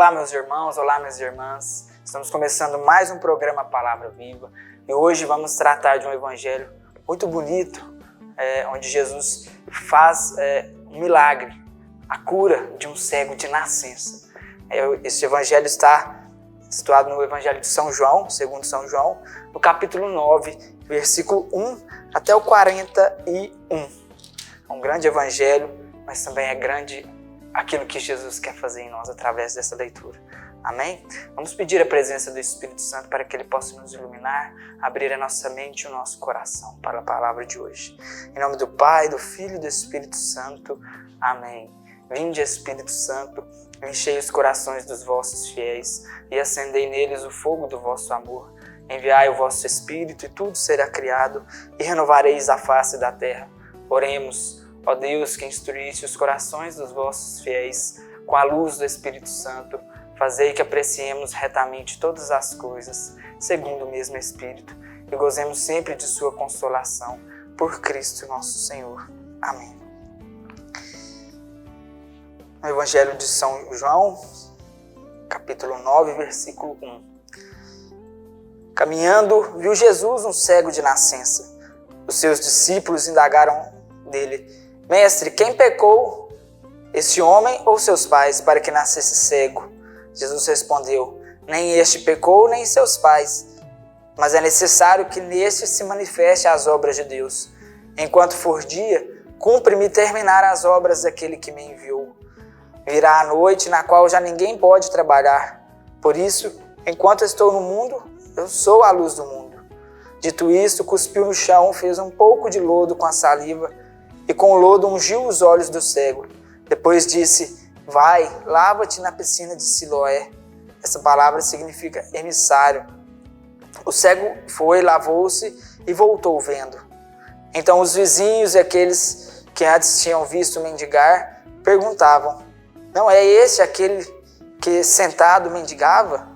Olá, meus irmãos, olá, minhas irmãs. Estamos começando mais um programa Palavra Viva e hoje vamos tratar de um evangelho muito bonito, onde Jesus faz um milagre, a cura de um cego de nascença. Esse evangelho está situado no Evangelho de São João, segundo São João, no capítulo 9, versículo 1 até o 41. É um grande evangelho, mas também é grande aquilo que Jesus quer fazer em nós através dessa leitura. Amém? Vamos pedir a presença do Espírito Santo para que Ele possa nos iluminar, abrir a nossa mente e o nosso coração para a palavra de hoje. Em nome do Pai, do Filho e do Espírito Santo. Amém. Vinde, Espírito Santo, enchei os corações dos vossos fiéis e acendei neles o fogo do vosso amor. Enviai o vosso Espírito e tudo será criado e renovareis a face da terra. Oremos. Ó Deus, que instruísse os corações dos vossos fiéis com a luz do Espírito Santo, fazei que apreciemos retamente todas as coisas, segundo o mesmo Espírito, e gozemos sempre de sua consolação, por Cristo nosso Senhor. Amém. No Evangelho de São João, capítulo 9, versículo 1. Caminhando, viu Jesus um cego de nascença. Os seus discípulos indagaram dele: Mestre, quem pecou, esse homem ou seus pais, para que nascesse cego? Jesus respondeu: Nem este pecou, nem seus pais, mas é necessário que neste se manifeste as obras de Deus. Enquanto for dia, cumpre-me terminar as obras daquele que me enviou. Virá a noite na qual já ninguém pode trabalhar. Por isso, enquanto estou no mundo, eu sou a luz do mundo. Dito isto, cuspiu no chão, fez um pouco de lodo com a saliva e com o lodo ungiu os olhos do cego. Depois disse: Vai, lava-te na piscina de Siloé. Essa palavra significa emissário. O cego foi, lavou-se e voltou vendo. Então os vizinhos e aqueles que antes tinham visto mendigar perguntavam: Não é este aquele que sentado mendigava?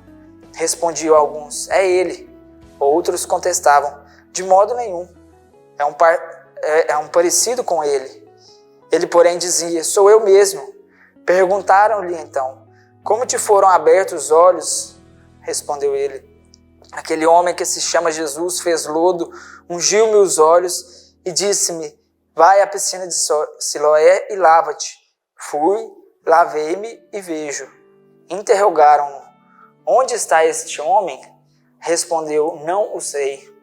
Respondiam alguns: É ele. Outros contestavam: De modo nenhum. É um parecido com ele. Ele, porém, dizia: Sou eu mesmo. Perguntaram-lhe então: Como te foram abertos os olhos? Respondeu ele: Aquele homem que se chama Jesus fez lodo, ungiu-me os olhos e disse-me: Vai à piscina de Siloé e lava-te. Fui, lavei-me e vejo. Interrogaram-no: Onde está este homem? Respondeu: Não o sei.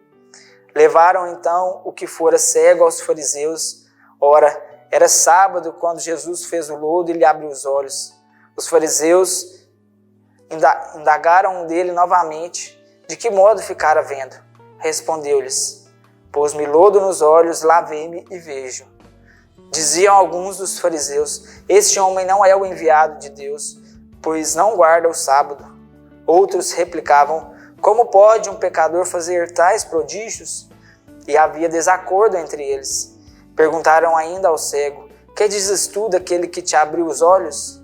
Levaram então o que fora cego aos fariseus. Ora, era sábado quando Jesus fez o lodo e lhe abriu os olhos. Os fariseus indagaram dele novamente de que modo ficara vendo. Respondeu-lhes: Pôs-me lodo nos olhos, lavei-me e vejo. Diziam alguns dos fariseus: Este homem não é o enviado de Deus, pois não guarda o sábado. Outros replicavam: Como pode um pecador fazer tais prodígios? E havia desacordo entre eles. Perguntaram ainda ao cego: Que dizes tu daquele que te abriu os olhos?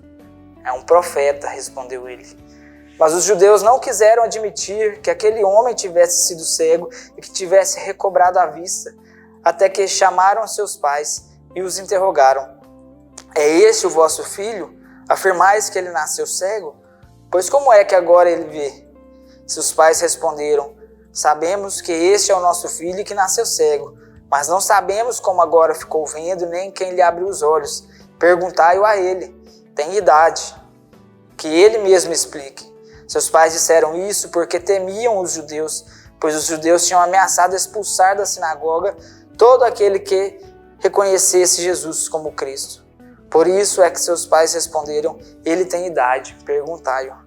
É um profeta, respondeu ele. Mas os judeus não quiseram admitir que aquele homem tivesse sido cego e que tivesse recobrado a vista, até que chamaram seus pais e os interrogaram: É este o vosso filho? Afirmais que ele nasceu cego? Pois como é que agora ele vê? Seus pais responderam: Sabemos que este é o nosso filho e que nasceu cego, mas não sabemos como agora ficou vendo, nem quem lhe abriu os olhos. Perguntai-o a ele. Tem idade. Que ele mesmo explique. Seus pais disseram isso porque temiam os judeus, pois os judeus tinham ameaçado expulsar da sinagoga todo aquele que reconhecesse Jesus como Cristo. Por isso é que seus pais responderam: Ele tem idade. Perguntai-o.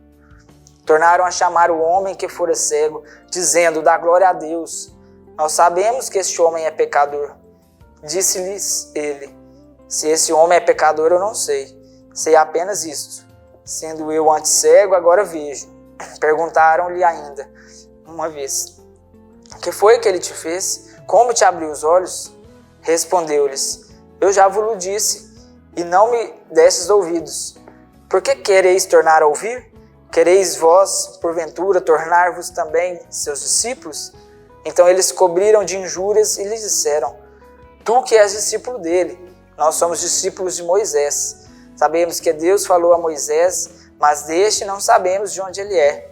Tornaram a chamar o homem que fora cego, dizendo: Dá glória a Deus. Nós sabemos que este homem é pecador. Disse-lhes ele: Se esse homem é pecador, eu não sei. Sei apenas isto: sendo eu antes cego, agora vejo. Perguntaram-lhe ainda uma vez: Que foi que ele te fez? Como te abriu os olhos? Respondeu-lhes: Eu já vos disse, e não me destes ouvidos. Por que quereis tornar a ouvir? Quereis vós, porventura, tornar-vos também seus discípulos? Então eles cobriram de injúrias e lhes disseram: Tu que és discípulo dele, nós somos discípulos de Moisés. Sabemos que Deus falou a Moisés, mas deste não sabemos de onde ele é.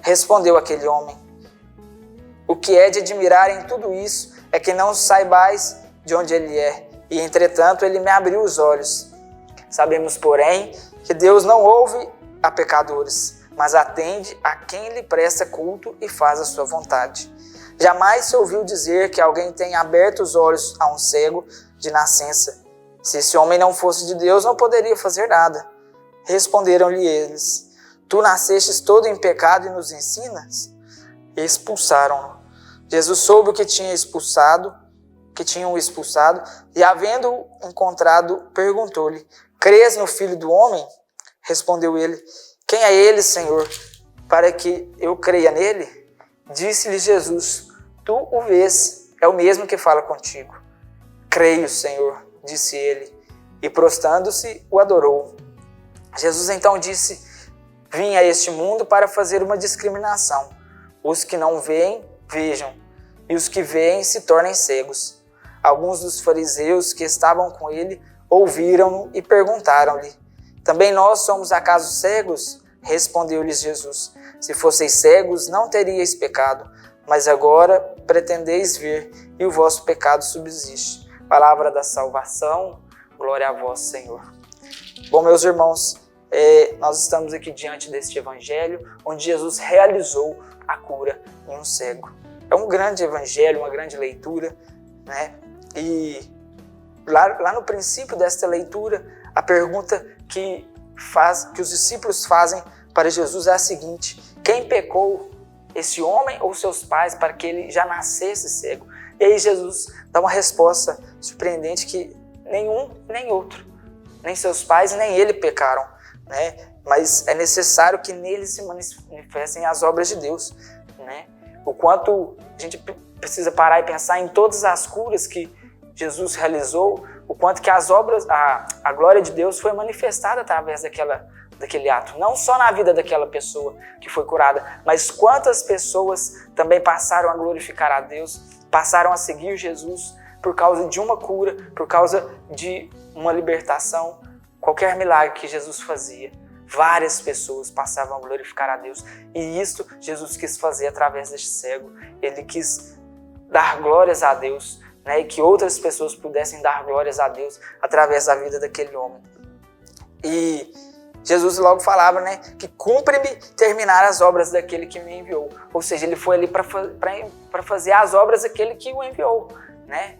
Respondeu aquele homem: o que é de admirar em tudo isso é que não saibais de onde ele é, e entretanto ele me abriu os olhos. Sabemos, porém, que Deus não ouve a pecadores, mas atende a quem lhe presta culto e faz a sua vontade. Jamais se ouviu dizer que alguém tenha aberto os olhos a um cego de nascença. Se esse homem não fosse de Deus, não poderia fazer nada. Responderam-lhe eles: tu nascestes todo em pecado e nos ensinas? E expulsaram-no. Jesus soube o que tinham expulsado, e havendo-o encontrado, perguntou-lhe: crês no Filho do Homem? Respondeu ele: quem é ele, Senhor, para que eu creia nele? Disse-lhe Jesus: tu o vês, é o mesmo que fala contigo. Creio, Senhor, disse ele, e prostrando-se, o adorou. Jesus então disse: vim a este mundo para fazer uma discriminação. Os que não veem, vejam, e os que veem se tornem cegos. Alguns dos fariseus que estavam com ele ouviram-no e perguntaram-lhe: também nós somos acaso cegos? Respondeu-lhes Jesus: se fosseis cegos, não teríeis pecado, mas agora pretendeis ver, e o vosso pecado subsiste. Palavra da salvação, glória a vós, Senhor. Bom, meus irmãos, nós estamos aqui diante deste evangelho, onde Jesus realizou a cura em um cego. É um grande evangelho, uma grande leitura, né? E lá no princípio desta leitura, a pergunta que os discípulos fazem para Jesus é a seguinte: quem pecou, esse homem ou seus pais, para que ele já nascesse cego? E aí Jesus dá uma resposta surpreendente que nenhum nem outro, nem seus pais nem ele pecaram, né? Mas é necessário que nele se manifestem as obras de Deus, né? O quanto a gente precisa parar e pensar em todas as curas que Jesus realizou, o quanto que as obras, a glória de Deus foi manifestada através daquele ato. Não só na vida daquela pessoa que foi curada, mas quantas pessoas também passaram a glorificar a Deus, passaram a seguir Jesus por causa de uma cura, por causa de uma libertação, qualquer milagre que Jesus fazia. Várias pessoas passavam a glorificar a Deus. E isso Jesus quis fazer através deste cego. Ele quis dar glórias a Deus, né? E que outras pessoas pudessem dar glórias a Deus através da vida daquele homem. E Jesus logo falava, né, que cumpre-me terminar as obras daquele que me enviou. Ou seja, ele foi ali para fazer as obras daquele que o enviou, né?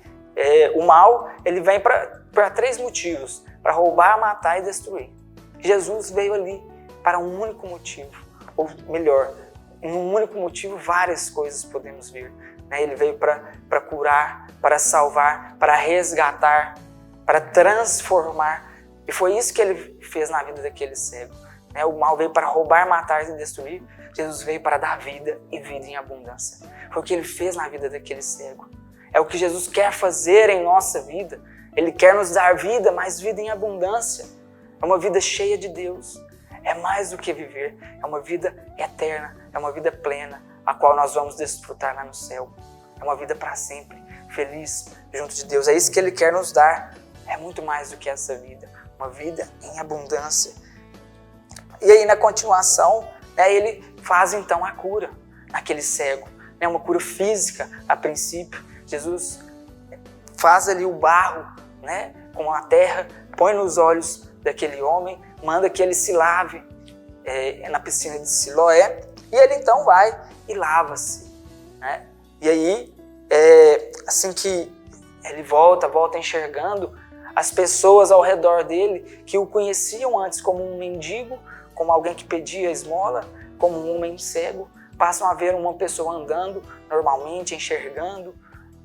O mal, ele vem para 3 motivos: para roubar, matar e destruir. Jesus veio ali para um único motivo, ou melhor, em um único motivo várias coisas podemos ver, né? Ele veio para curar, para salvar, para resgatar, para transformar. E foi isso que ele fez na vida daquele cego, né? O mal veio para roubar, matar e destruir. Jesus veio para dar vida e vida em abundância. Foi o que ele fez na vida daquele cego. É o que Jesus quer fazer em nossa vida. Ele quer nos dar vida, mas vida em abundância. É uma vida cheia de Deus. É mais do que viver. É uma vida eterna. É uma vida plena, a qual nós vamos desfrutar lá no céu. É uma vida para sempre, feliz, junto de Deus. É isso que Ele quer nos dar. É muito mais do que essa vida. Uma vida em abundância. E aí, na continuação, né, Ele faz então a cura naquele cego. Né, uma cura física, a princípio. Jesus faz ali o barro, né, com a terra, põe nos olhos daquele homem, manda que ele se lave na piscina de Siloé, e ele então vai e lava-se, né? E aí, assim que ele volta enxergando, as pessoas ao redor dele, que o conheciam antes como um mendigo, como alguém que pedia esmola, como um homem cego, passam a ver uma pessoa andando normalmente, enxergando,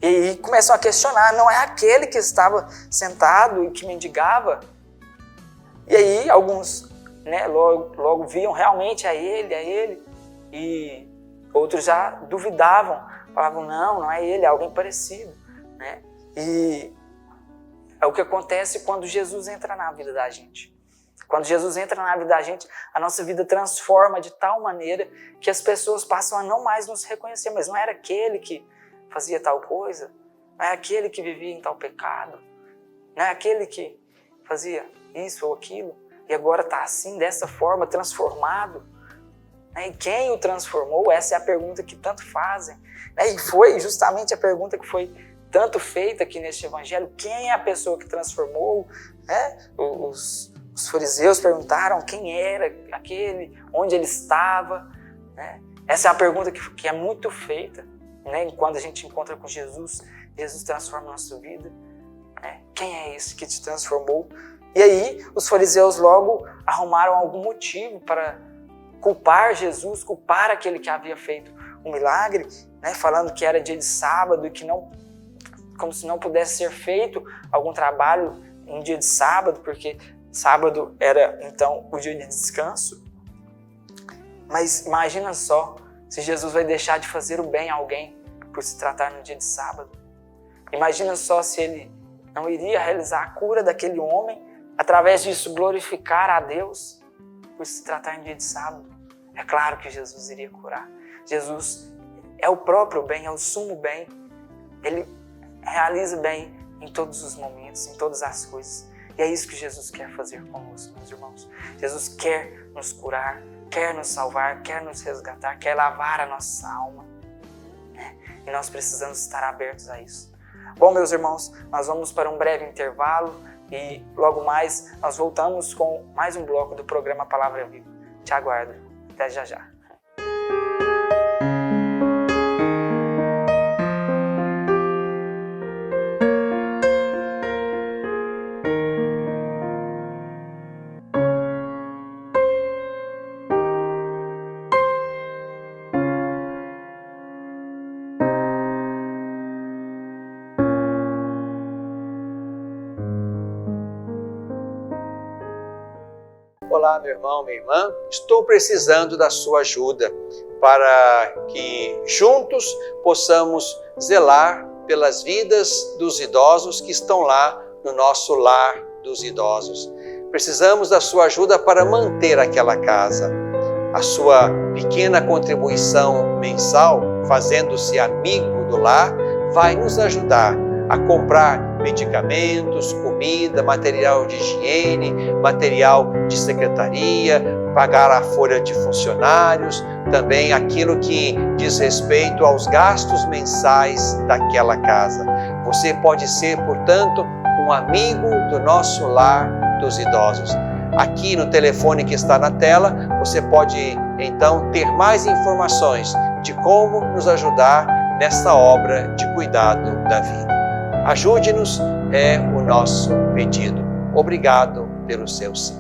e aí começam a questionar: não é aquele que estava sentado e que mendigava? E aí alguns, né, logo viam realmente a ele, e outros já duvidavam, falavam: não é ele, é alguém parecido, né? E é o que acontece quando Jesus entra na vida da gente. Quando Jesus entra na vida da gente, a nossa vida transforma de tal maneira que as pessoas passam a não mais nos reconhecer. Mas não era aquele que fazia tal coisa, não é aquele que vivia em tal pecado, não é aquele que fazia isso ou aquilo. e agora está assim, dessa forma, transformado. E quem o transformou? Essa é a pergunta que tanto fazem. E foi justamente a pergunta que foi tanto feita aqui neste evangelho. Quem é a pessoa que transformou? Os fariseus perguntaram quem era aquele, onde ele estava. Essa é a pergunta que é muito feita, quando a gente encontra com Jesus. Jesus transforma a nossa vida. Quem é esse que te transformou? E aí os fariseus logo arrumaram algum motivo para culpar Jesus, culpar aquele que havia feito o milagre, falando que era dia de sábado e que não, como se não pudesse ser feito algum trabalho em dia de sábado, porque sábado era então o dia de descanso. Mas imagina só, se Jesus vai deixar de fazer o bem a alguém por se tratar no dia de sábado. Imagina só se ele não iria realizar a cura daquele homem, através disso glorificar a Deus por se tratar em dia de sábado. É claro que Jesus iria curar. Jesus é o próprio bem, é o sumo bem. Ele realiza bem em todos os momentos, em todas as coisas. E é isso que Jesus quer fazer conosco, meus irmãos. Jesus quer nos curar, quer nos salvar, quer nos resgatar, quer lavar a nossa alma. E nós precisamos estar abertos a isso. Bom, meus irmãos, nós vamos para um breve intervalo e logo mais nós voltamos com mais um bloco do programa Palavra Viva. Te aguardo. Até já já. Olá, meu irmão, minha irmã, estou precisando da sua ajuda para que juntos possamos zelar pelas vidas dos idosos que estão lá no nosso lar dos idosos. Precisamos da sua ajuda para manter aquela casa. A sua pequena contribuição mensal, fazendo-se amigo do lar, vai nos ajudar a comprar medicamentos, comida, material de higiene, material de secretaria, pagar a folha de funcionários, também aquilo que diz respeito aos gastos mensais daquela casa. Você pode ser, portanto, um amigo do nosso lar dos idosos. Aqui no telefone que está na tela, você pode então ter mais informações de como nos ajudar nessa obra de cuidado da vida. Ajude-nos, é o nosso pedido. Obrigado pelo seu sim.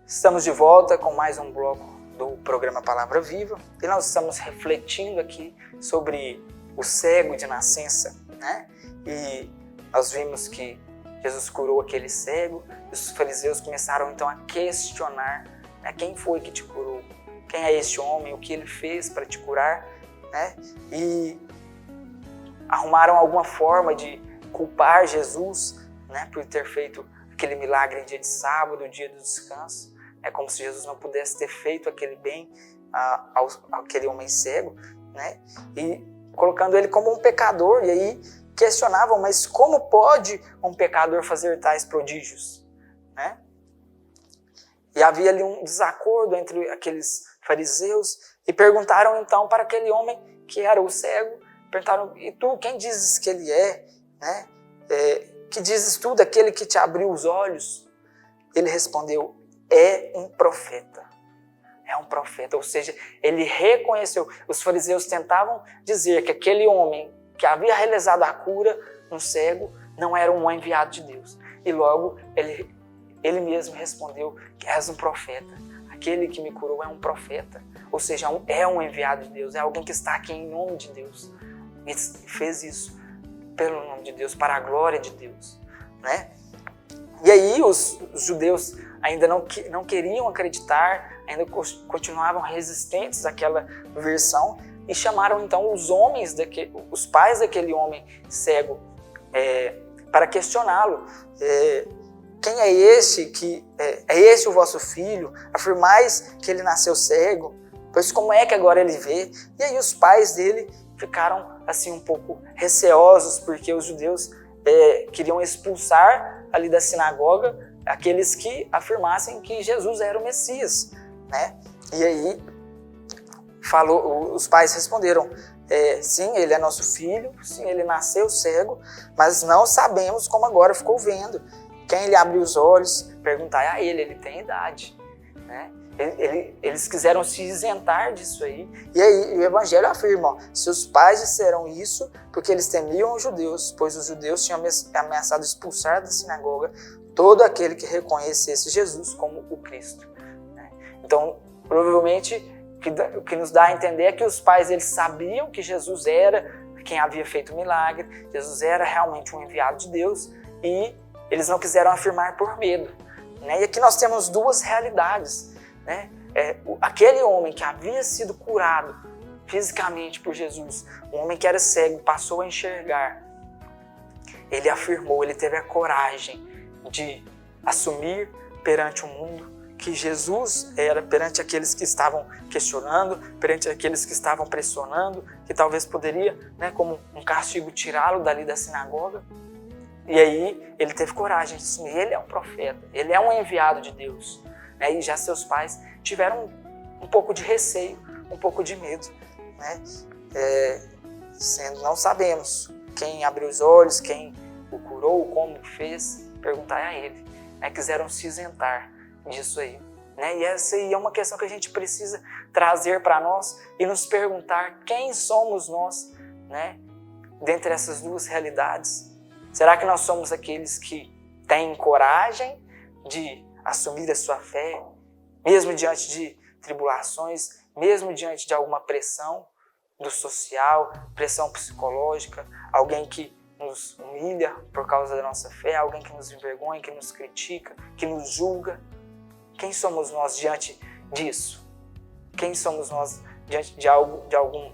Estamos de volta com mais um bloco do programa Palavra Viva e nós estamos refletindo aqui sobre o cego de nascença, E nós vimos que Jesus curou aquele cego e os fariseus começaram então a questionar, quem foi que te curou? Quem é este homem? O que ele fez para te curar? E arrumaram alguma forma de culpar Jesus, por ter feito aquele milagre em dia de sábado, dia do descanso. É como se Jesus não pudesse ter feito aquele bem àquele homem cego, E colocando ele como um pecador. E aí questionavam, mas como pode um pecador fazer tais prodígios? E havia ali um desacordo entre aqueles fariseus e perguntaram então para aquele homem que era o cego, perguntaram, e tu, quem dizes que ele é? Que dizes tu daquele que te abriu os olhos? Ele respondeu, é um profeta. É um profeta, ou seja, ele reconheceu. Os fariseus tentavam dizer que aquele homem que havia realizado a cura no cego não era um enviado de Deus. E logo ele mesmo respondeu que és um profeta. Aquele que me curou é um profeta, ou seja, é um enviado de Deus, é alguém que está aqui em nome de Deus. E fez isso pelo nome de Deus, para a glória de Deus. E aí os judeus ainda não queriam acreditar, ainda continuavam resistentes àquela versão e chamaram então os pais daquele homem cego para questioná-lo. Quem é esse? É esse o vosso filho? Afirmais que ele nasceu cego? Pois como é que agora ele vê? E aí os pais dele ficaram assim um pouco receosos, porque os judeus queriam expulsar ali da sinagoga aqueles que afirmassem que Jesus era o Messias, né? E aí os pais responderam: sim, ele é nosso filho, sim, ele nasceu cego, mas não sabemos como agora ficou vendo. Quem lhe abriu os olhos, perguntai a ele tem idade, né? Eles quiseram se isentar disso aí. E aí o Evangelho afirma: seus pais disseram isso porque eles temiam os judeus, pois os judeus tinham ameaçado expulsar da sinagoga todo aquele que reconhecesse Jesus como o Cristo. Então, provavelmente, o que nos dá a entender é que os pais eles sabiam que Jesus era quem havia feito o milagre, Jesus era realmente um enviado de Deus, e eles não quiseram afirmar por medo. E aqui nós temos duas realidades. Aquele homem que havia sido curado fisicamente por Jesus, um homem que era cego, passou a enxergar. Ele afirmou, ele teve a coragem de assumir perante o mundo que Jesus era, perante aqueles que estavam questionando, perante aqueles que estavam pressionando, que talvez poderia, como um castigo, tirá-lo dali da sinagoga. E aí ele teve coragem de assumir, ele é um profeta, ele é um enviado de Deus. E já seus pais tiveram um pouco de receio, um pouco de medo, não sabemos quem abriu os olhos, quem o curou, como fez, perguntar a ele. Quiseram se isentar disso aí. E essa aí é uma questão que a gente precisa trazer para nós e nos perguntar: quem somos nós, dentre essas duas realidades? Será que nós somos aqueles que têm coragem de assumir a sua fé, mesmo diante de tribulações, mesmo diante de alguma pressão do social, pressão psicológica, alguém que nos humilha por causa da nossa fé, alguém que nos envergonha, que nos critica, que nos julga? Quem somos nós diante disso? Quem somos nós diante de algum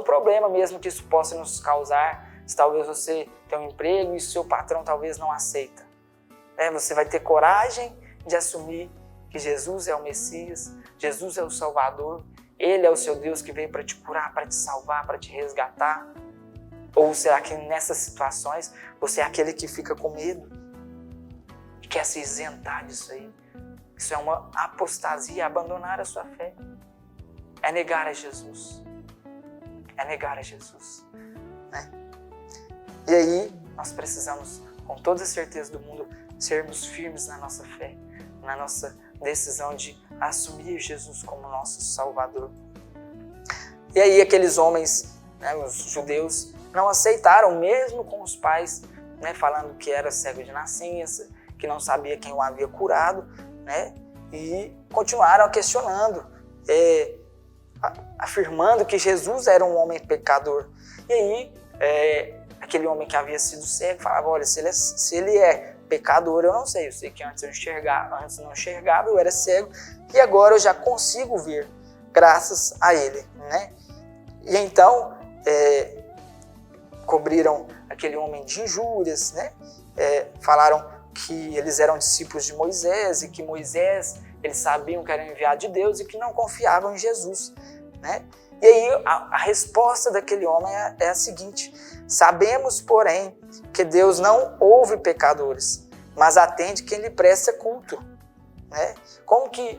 problema mesmo que isso possa nos causar? Se talvez você tem um emprego e seu patrão talvez não aceita, você vai ter coragem de assumir que Jesus é o Messias, Jesus é o Salvador, Ele é o seu Deus que veio para te curar, para te salvar, para te resgatar? Ou será que nessas situações você é aquele que fica com medo e quer se isentar disso aí? Isso é uma apostasia, abandonar a sua fé. É negar a Jesus. É negar a Jesus. E aí nós precisamos, com toda a certeza do mundo, sermos firmes na nossa fé, na nossa decisão de assumir Jesus como nosso Salvador. E aí aqueles homens, os judeus, não aceitaram, mesmo com os pais, falando que era cego de nascença, que não sabia quem o havia curado, e continuaram questionando, afirmando que Jesus era um homem pecador. E aí, aquele homem que havia sido cego falava: olha, se ele é pecador, eu não sei. Eu sei que antes não enxergava, eu era cego, e agora eu já consigo ver, graças a ele. E então, cobriram aquele homem de injúrias, falaram que eles eram discípulos de Moisés e que Moisés, eles sabiam que era enviado de Deus e que não confiavam em Jesus. E aí a resposta daquele homem é a seguinte: sabemos, porém, que Deus não ouve pecadores, mas atende quem lhe presta culto. Como que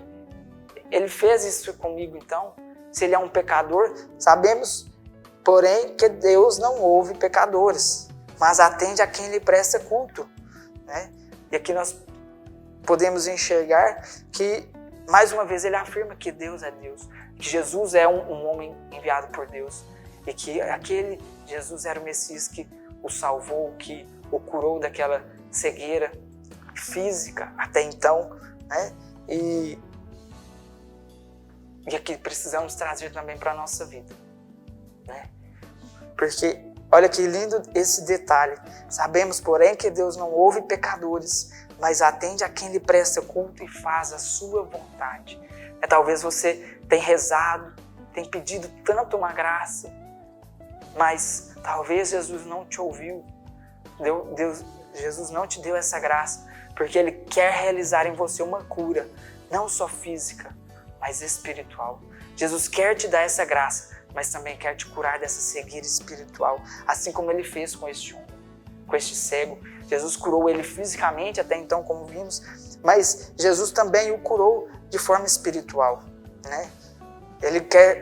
ele fez isso comigo então? Se ele é um pecador, sabemos, porém, que Deus não ouve pecadores, mas atende a quem lhe presta culto. E aqui nós podemos enxergar que, mais uma vez, ele afirma que Deus é Deus, que Jesus é um homem enviado por Deus, e que aquele Jesus era o Messias que o salvou, que o curou daquela cegueira física até então. E aqui precisamos trazer também para a nossa vida. Porque Olha que lindo esse detalhe. Sabemos, porém, que Deus não ouve pecadores, mas atende a quem lhe presta culto e faz a sua vontade. Talvez você tenha rezado, tenha pedido tanto uma graça, mas talvez Jesus não te ouviu. Jesus não te deu essa graça, porque Ele quer realizar em você uma cura, não só física, mas espiritual. Jesus quer te dar essa graça, mas também quer te curar dessa cegueira espiritual, assim como Ele fez com este homem, com este cego. Jesus curou ele fisicamente, até então, como vimos, mas Jesus também o curou de forma espiritual, né?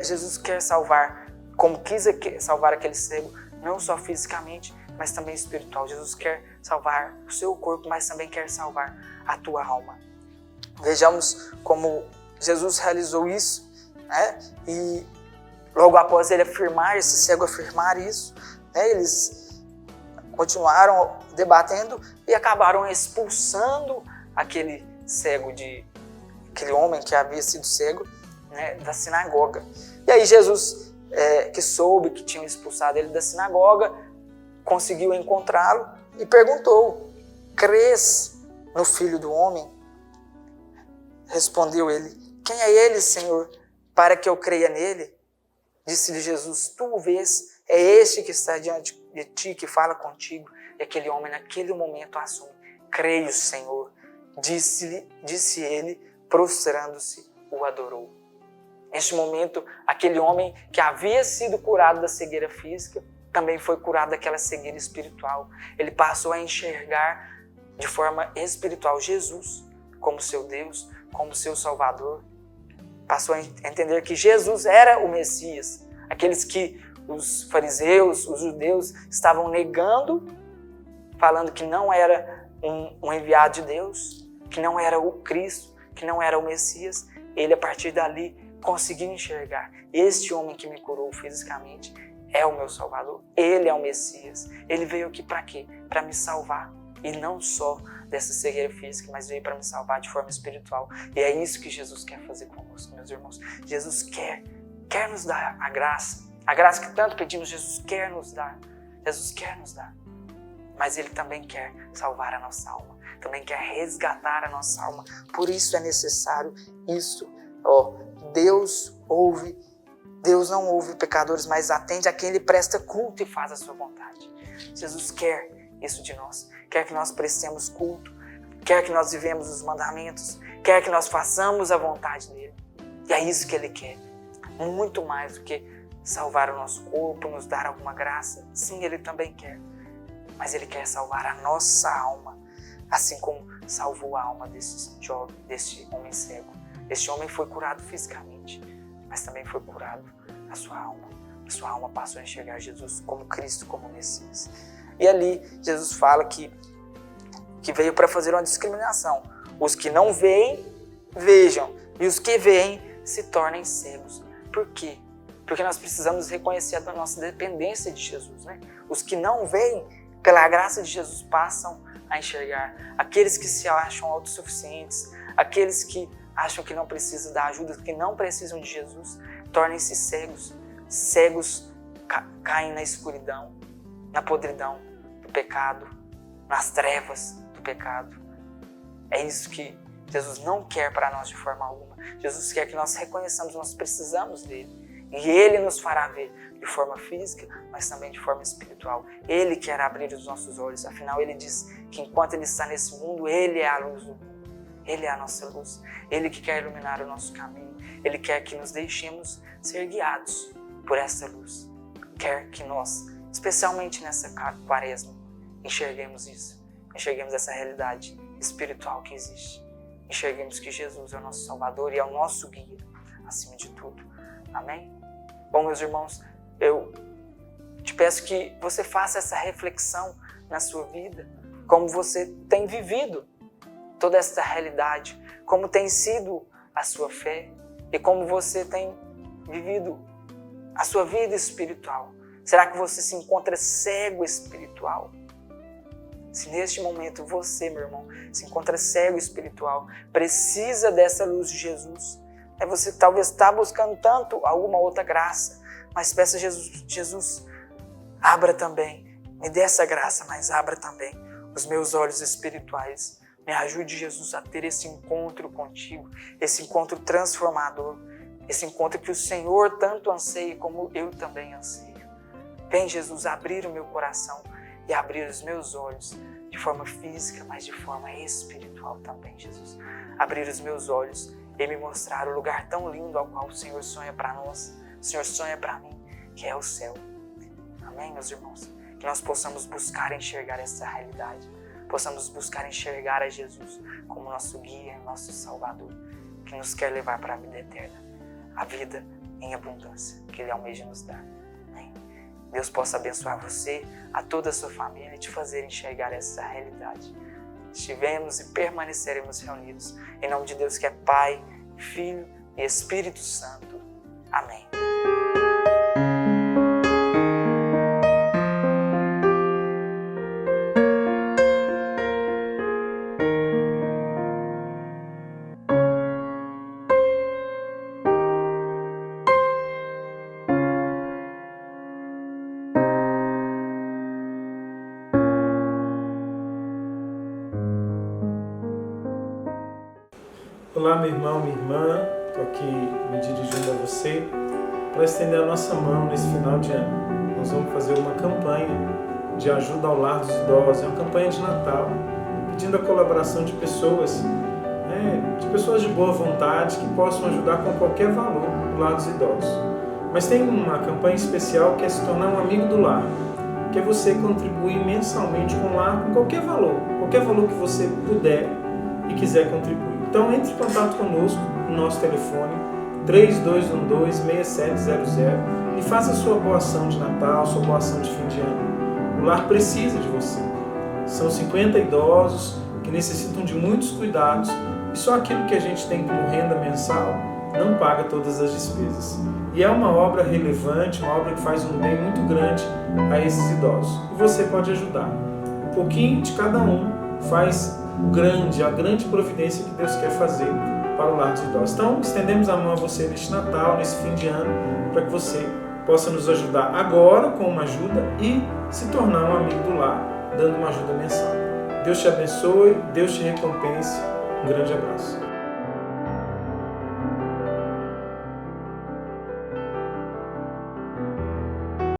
Jesus quer salvar, como quis salvar aquele cego, não só fisicamente, mas também espiritual. Jesus quer salvar o seu corpo, mas também quer salvar a tua alma. Vejamos como Jesus realizou isso, né? E logo após ele afirmar, esse cego afirmar isso, né? Eles continuaram debatendo e acabaram expulsando aquele cego, aquele homem que havia sido cego, né, da sinagoga. E aí Jesus, que soube que tinham expulsado ele da sinagoga, conseguiu encontrá-lo e perguntou: crês no Filho do Homem? Respondeu ele: quem é ele, Senhor, para que eu creia nele? Disse-lhe Jesus: tu o vês, é este que está diante de ti, que fala contigo. E aquele homem naquele momento assume: creio, Senhor. Disse ele, prostrando-se, o adorou. Neste momento, aquele homem que havia sido curado da cegueira física, também foi curado daquela cegueira espiritual. Ele passou a enxergar de forma espiritual Jesus como seu Deus, como seu Salvador. Passou a entender que Jesus era o Messias. Aqueles que os fariseus, os judeus, estavam negando, falando que não era um enviado de Deus, que não era o Cristo, que não era o Messias. Ele, a partir dali, conseguiu enxergar: este homem que me curou fisicamente é o meu Salvador, ele é o Messias. Ele veio aqui para quê? Para me salvar. E não só dessa cegueira física, mas veio para me salvar de forma espiritual. E é isso que Jesus quer fazer conosco, meus irmãos. Jesus quer nos dar a graça que tanto pedimos. Jesus quer nos dar. Mas Ele também quer salvar a nossa alma, também quer resgatar a nossa alma. Por isso é necessário isso. Deus não ouve pecadores, mas atende a quem Ele presta culto e faz a sua vontade. Jesus quer isso de nós. Quer que nós prestemos culto, quer que nós vivemos os mandamentos, quer que nós façamos a vontade dEle. E é isso que Ele quer. Muito mais do que salvar o nosso corpo, nos dar alguma graça. Sim, Ele também quer. Mas Ele quer salvar a nossa alma, assim como salvou a alma desse homem cego. Este homem foi curado fisicamente, mas também foi curado a sua alma. A sua alma passou a enxergar Jesus como Cristo, como Messias. E ali Jesus fala que veio para fazer uma discriminação. Os que não veem, vejam, e os que veem se tornem cegos. Por quê? Porque nós precisamos reconhecer a nossa dependência de Jesus, né? Os que não veem, pela graça de Jesus, passam a enxergar. Aqueles que se acham autossuficientes, aqueles que acham que não precisam da ajuda, que não precisam de Jesus, tornem-se cegos. Cegos caem na escuridão, na podridão do pecado, nas trevas do pecado. É isso que Jesus não quer para nós de forma alguma. Jesus quer que nós reconheçamos que nós precisamos dele. E Ele nos fará ver de forma física, mas também de forma espiritual. Ele quer abrir os nossos olhos. Afinal, Ele diz que enquanto Ele está nesse mundo, Ele é a luz do mundo. Ele é a nossa luz. Ele que quer iluminar o nosso caminho. Ele quer que nos deixemos ser guiados por essa luz. Quer que nós, especialmente nessa quaresma, enxerguemos isso. Enxerguemos essa realidade espiritual que existe. Enxerguemos que Jesus é o nosso Salvador e é o nosso guia, acima de tudo. Amém? Bom, meus irmãos, eu te peço que você faça essa reflexão na sua vida, como você tem vivido toda essa realidade, como tem sido a sua fé e como você tem vivido a sua vida espiritual. Será que você se encontra cego espiritual? Se neste momento você, meu irmão, se encontra cego espiritual, precisa dessa luz de Jesus, você talvez está buscando tanto alguma outra graça, mas peça a Jesus, abra também, me dê essa graça, mas abra também os meus olhos espirituais. Me ajude, Jesus, a ter esse encontro contigo, esse encontro transformador, esse encontro que o Senhor tanto anseia como eu também anseio. Vem, Jesus, abrir o meu coração e abrir os meus olhos de forma física, mas de forma espiritual também, Jesus. Abrir os meus olhos e me mostrar o lugar tão lindo ao qual o Senhor sonha para nós, o Senhor sonha para mim, que é o céu. Amém, meus irmãos? Que nós possamos buscar enxergar essa realidade, possamos buscar enxergar a Jesus como nosso guia, nosso Salvador, que nos quer levar para a vida eterna, a vida em abundância, que Ele almeja nos dar. Amém? Deus possa abençoar você, a toda a sua família e te fazer enxergar essa realidade. Estivemos e permaneceremos reunidos em nome de Deus que é Pai, Filho e Espírito Santo. Amém. Olá, meu irmão, minha irmã, estou aqui me dirigindo a você para estender a nossa mão nesse final de ano. Nós vamos fazer uma campanha de ajuda ao lar dos idosos, é uma campanha de Natal, pedindo a colaboração de pessoas de boa vontade que possam ajudar com qualquer valor o lar dos idosos. Mas tem uma campanha especial que é se tornar um amigo do lar, que é você contribuir mensalmente com o lar com qualquer valor que você puder e quiser contribuir. Então entre em contato conosco no nosso telefone 3212-6700 e faça a sua boa ação de Natal, sua boa ação de fim de ano. O lar precisa de você. São 50 idosos que necessitam de muitos cuidados e só aquilo que a gente tem como renda mensal não paga todas as despesas. E é uma obra relevante, uma obra que faz um bem muito grande a esses idosos. E você pode ajudar. Um pouquinho de cada um faz a grande providência que Deus quer fazer para o lar dos idosos. Então, estendemos a mão a você neste Natal, nesse fim de ano, para que você possa nos ajudar agora com uma ajuda e se tornar um amigo do lar, dando uma ajuda mensal. Deus te abençoe, Deus te recompense. Um grande abraço.